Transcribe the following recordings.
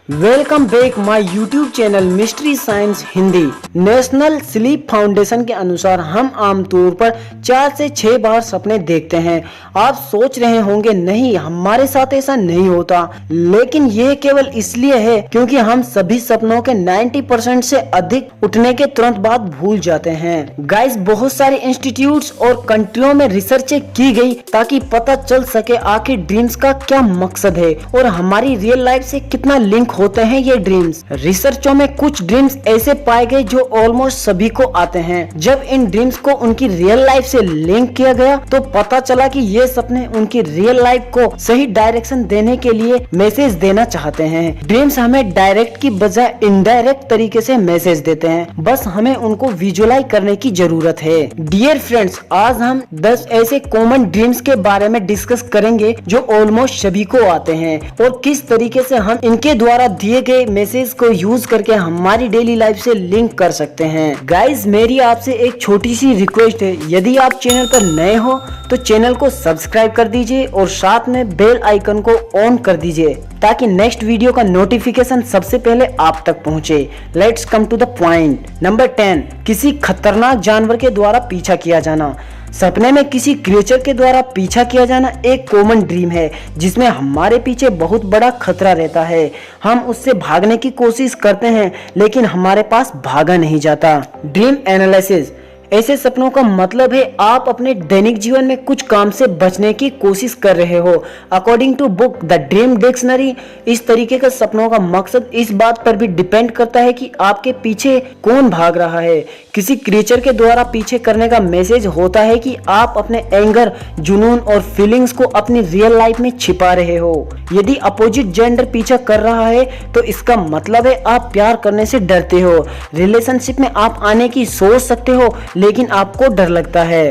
Welcome back my YouTube channel mystery science Hindi. National sleep foundation के अनुसार हम आमतौर पर 4 से 6 बार सपने देखते हैं। आप सोच रहे होंगे नहीं, हमारे साथ ऐसा नहीं होता, लेकिन यह केवल इसलिए है क्योंकि हम सभी सपनों के 90% से अधिक उठने के तुरंत बाद भूल जाते हैं। गाइस, बहुत सारे इंस्टीट्यूट्स और कंट्रियों में रिसर्च की गई ताकि पता चल सके आखिर ड्रीम्स का क्या मकसद है और हमारी रियल लाइफ से कितना लिंक होते हैं ये ड्रीम्स। रिसर्चों में कुछ ड्रीम्स ऐसे पाए गए जो ऑलमोस्ट सभी को आते हैं। जब इन ड्रीम्स को उनकी रियल लाइफ से लिंक किया गया तो पता चला कि ये सपने उनकी रियल लाइफ को सही डायरेक्शन देने के लिए मैसेज देना चाहते हैं। ड्रीम्स हमें डायरेक्ट की बजाय इनडायरेक्ट तरीके से मैसेज देते हैं, बस हमें उनको विजुअलाइज करने की जरूरत है। डियर फ्रेंड्स, आज हम 10 ऐसे कॉमन ड्रीम्स के बारे में डिस्कस करेंगे जो ऑलमोस्ट सभी को आते हैं और किस तरीके से हम इनके द्वारा दिए गए मैसेज को यूज करके हमारी डेली लाइफ से लिंक कर सकते हैं। गाइज, मेरी आपसे एक छोटी सी रिक्वेस्ट है, यदि आप चैनल पर नए हो तो चैनल को सब्सक्राइब कर दीजिए और साथ में बेल आइकन को ऑन कर दीजिए ताकि नेक्स्ट वीडियो का नोटिफिकेशन सबसे पहले आप तक पहुंचे। Let's come to the point. Number 10, किसी खतरनाक जानवर के द्वारा पीछा किया जाना। सपने में किसी क्रिएचर के द्वारा पीछा किया जाना एक कॉमन ड्रीम है जिसमें हमारे पीछे बहुत बड़ा खतरा रहता है। हम उससे भागने की कोशिश करते हैं लेकिन हमारे पास भागा नहीं जाता। ड्रीम एनालिसिस, ऐसे सपनों का मतलब है आप अपने दैनिक जीवन में कुछ काम से बचने की कोशिश कर रहे हो। According to book the dream dictionary, इस तरीके का सपनों का मकसद इस बात पर भी डिपेंड करता है कि आपके पीछे कौन भाग रहा है। किसी क्रिएचर के द्वारा पीछे करने का मैसेज होता है कि आप अपने एंगर, जुनून और फीलिंग्स को अपनी रियल लाइफ में छिपा रहे हो। यदि अपोजिट जेंडर पीछा कर रहा है तो इसका मतलब है आप प्यार करने से डरते हो। रिलेशनशिप में आप आने की सोच सकते हो लेकिन आपको डर लगता है।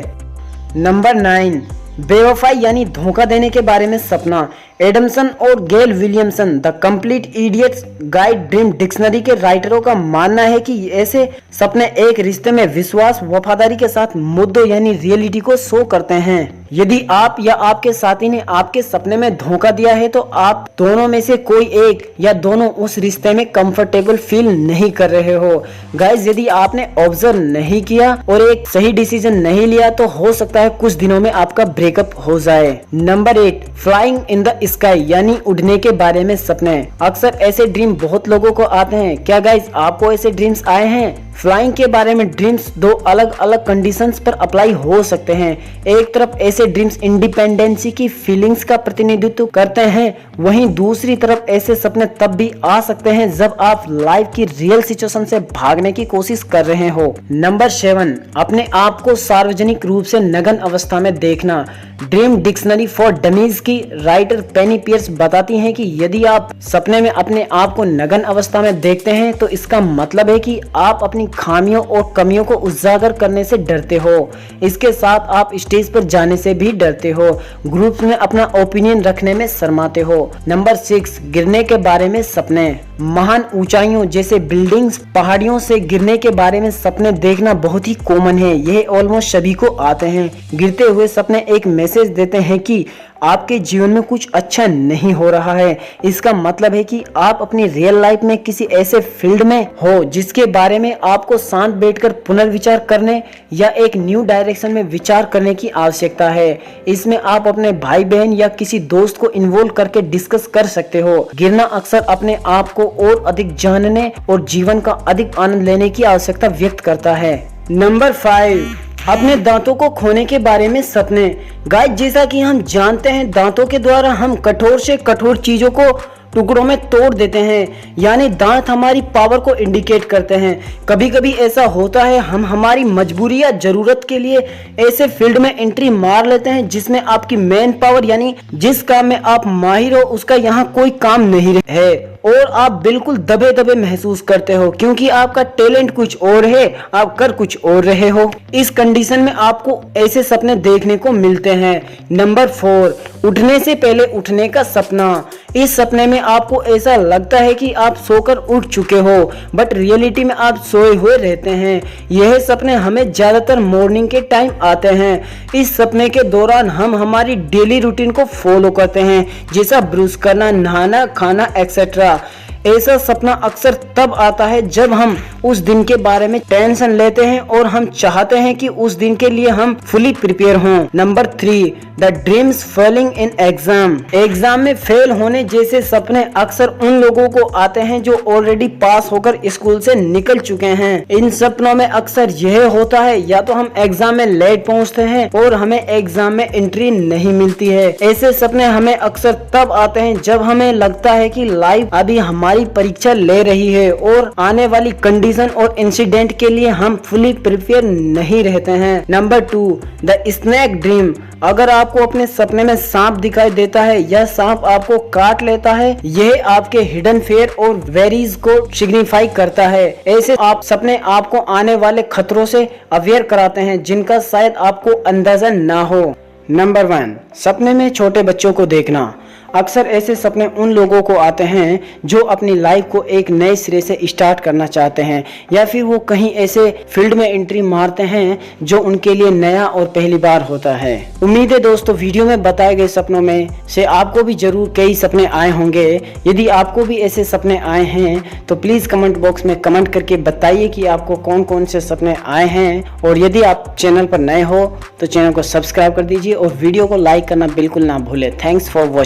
नंबर 9, बेवफाई यानी धोखा देने के बारे में सपना। एडमसन और Gale Williamson the complete idiots guide dream dictionary के राइटरों का मानना है कि ऐसे सपने एक रिश्ते में विश्वास, वफादारी के साथ मुद्दों यानी रियलिटी को शो करते हैं। यदि आप या आपके साथी ने आपके सपने में धोखा दिया है तो आप दोनों में से कोई एक या दोनों उस रिश्ते में कंफर्टेबल फील नहीं कर रहे हो। गाइस, यदि आपने ऑब्जर्व नहीं किया और एक सही डिसीजन नहीं लिया तो हो सकता है कुछ दिनों में आपका ब्रेकअप हो जाए। Number 8, flying in the sky यानी उड़ने के बारे में सपने। अक्सर ऐसे ड्रीम बहुत लोगों को आते हैं। क्या गाइस, आपको ऐसे ड्रीम्स आए हैं? फ्लाइंग के बारे में ड्रीम्स दो अलग अलग कंडीशंस पर अप्लाई हो सकते हैं। एक तरफ ऐसे ड्रीम्स इंडिपेंडेंसी की फीलिंग्स का प्रतिनिधित्व करते हैं, वहीं दूसरी तरफ ऐसे सपने तब भी आ सकते हैं जब आप लाइफ की रियल सिचुएशन से भागने की कोशिश कर रहे हो। नंबर 7, अपने आप को सार्वजनिक रूप से नग्न अवस्था में देखना। ड्रीम डिक्शनरी फॉर डमीज की राइटर पेनी पियर्स बताती हैं कि यदि आप सपने में अपने आप को नग्न अवस्था में देखते हैं तो इसका मतलब है कि आप अपनी खामियों और कमियों को उजागर करने से डरते हो। इसके साथ आप स्टेज पर जाने से भी डरते हो, ग्रुप में अपना ओपिनियन रखने में शर्माते हो। नंबर 6, गिरने के बारे में सपने। महान ऊंचाइयों जैसे बिल्डिंग्स, पहाड़ियों से गिरने के बारे में सपने देखना बहुत ही कॉमन है। यह ऑलमोस्ट सभी को आते हैं। गिरते हुए सपने एक मैसेज देते हैं कि आपके जीवन में कुछ अच्छा नहीं हो रहा है। इसका मतलब है कि आप अपनी रियल लाइफ में किसी ऐसे फील्ड में हो जिसके बारे में आपको शांत बैठकर पुनर्विचार करने या एक न्यू डायरेक्शन में विचार करने की आवश्यकता है। इसमें आप अपने भाई बहन या किसी दोस्त को इन्वॉल्व करके डिस्कस कर सकते हो। गिरना अक्सर अपने आप को और अधिक जानने और जीवन का अधिक आनंद लेने की आवश्यकता व्यक्त करता है। नंबर 5, अपने दांतों को खोने के बारे में सपने। गाइस, जैसा कि हम जानते हैं, दांतों के द्वारा हम कठोर से कठोर चीजों को टुकड़ों में तोड़ देते हैं, यानी दांत हमारी पावर को इंडिकेट करते हैं। कभी कभी ऐसा होता है हम हमारी मजबूरी या जरूरत के लिए ऐसे फील्ड में एंट्री मार लेते हैं जिसमें आपकी मैन पावर यानी जिस काम में आप माहिर हो उसका यहाँ कोई काम नहीं है और आप बिल्कुल दबे दबे महसूस करते हो क्योंकि आपका टैलेंट कुछ और है, आप कर कुछ और रहे हो। इस कंडीशन में आपको ऐसे सपने देखने को मिलते हैं। नंबर 4, उठने से पहले उठने का सपना। इस सपने में आपको ऐसा लगता है कि आप सोकर उठ चुके हो बट रियलिटी में आप सोए हुए रहते हैं। यह सपने हमें ज्यादातर मॉर्निंग के टाइम आते हैं। इस सपने के दौरान हम हमारी डेली रूटीन को फॉलो करते हैं, जैसा ब्रश करना, नहाना, खाना एक्सेट्रा। ऐसा सपना अक्सर तब आता है जब हम उस दिन के बारे में टेंशन लेते हैं और हम चाहते हैं कि उस दिन के लिए हम फुली प्रिपेयर हों। Number 3, the dreams Fehling in exam. Exam में फेल होने जैसे सपने अक्सर उन लोगों को आते हैं जो ऑलरेडी पास होकर स्कूल से निकल चुके हैं। इन सपनों में अक्सर यह होता है या तो हम एग्जाम में लेट पहुंचते हैं और हमें एग्जाम में एंट्री नहीं मिलती है। ऐसे सपने हमें अक्सर तब आते हैं जब हमें लगता है कि लाइफ अभी हमारी परीक्षा ले रही है और आने वाली कंडीशन और इंसिडेंट के लिए हम फुली प्रिपेयर नहीं रहते हैं। Number 2, the snake dream. अगर आपको अपने सपने में सांप दिखाई देता है या सांप आपको काट लेता है, यह आपके हिडन फेयर और वेरीज को सिग्निफाई करता है। ऐसे आप सपने आपको आने वाले खतरों से अवेयर कराते हैं जिनका शायद आपको अंदाजा ना हो। नंबर 1, सपने में छोटे बच्चों को देखना। अक्सर ऐसे सपने उन लोगों को आते हैं जो अपनी लाइफ को एक नए सिरे से स्टार्ट करना चाहते हैं या फिर वो कहीं ऐसे फील्ड में एंट्री मारते हैं जो उनके लिए नया और पहली बार होता है। उम्मीद है दोस्तों वीडियो में बताए गए सपनों में से आपको भी जरूर कई सपने आए होंगे। यदि आपको भी ऐसे सपने आए हैं तो प्लीज कमेंट बॉक्स में कमेंट करके बताइए कि आपको कौन कौन से सपने आए हैं। और यदि आप चैनल पर नए हो तो चैनल को सब्सक्राइब कर दीजिए और वीडियो को लाइक करना बिल्कुल ना भूले। Thanks for watching.